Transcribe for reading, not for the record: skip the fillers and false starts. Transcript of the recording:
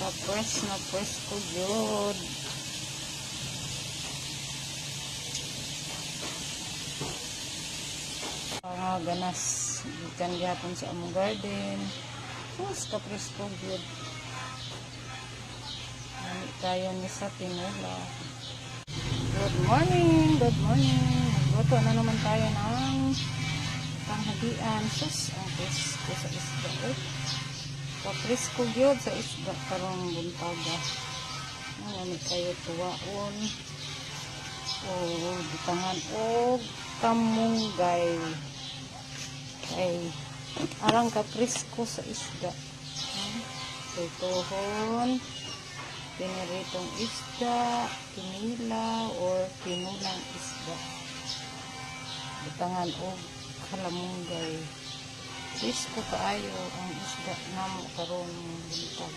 Press na press ko yun. Mga ganas ikan gihapon sa among garden. Mas ka-press ko yun. Nami tayo ni sa tinola. Good morning, good morning. Magluto na naman tayo ng tanghalian. Sus, ang press ko sa isda. Pa-press ko yun sa isda karong buntaga. Nami tayo tuwaon. O butangan o kamunggay. Ay arang ka-press ko sa isda. Tutuhon. Piniritong isda, pinila, or pinulang isda. Butangan o kalamunggay. Press ko kaayo ang isda na mo karon buntag.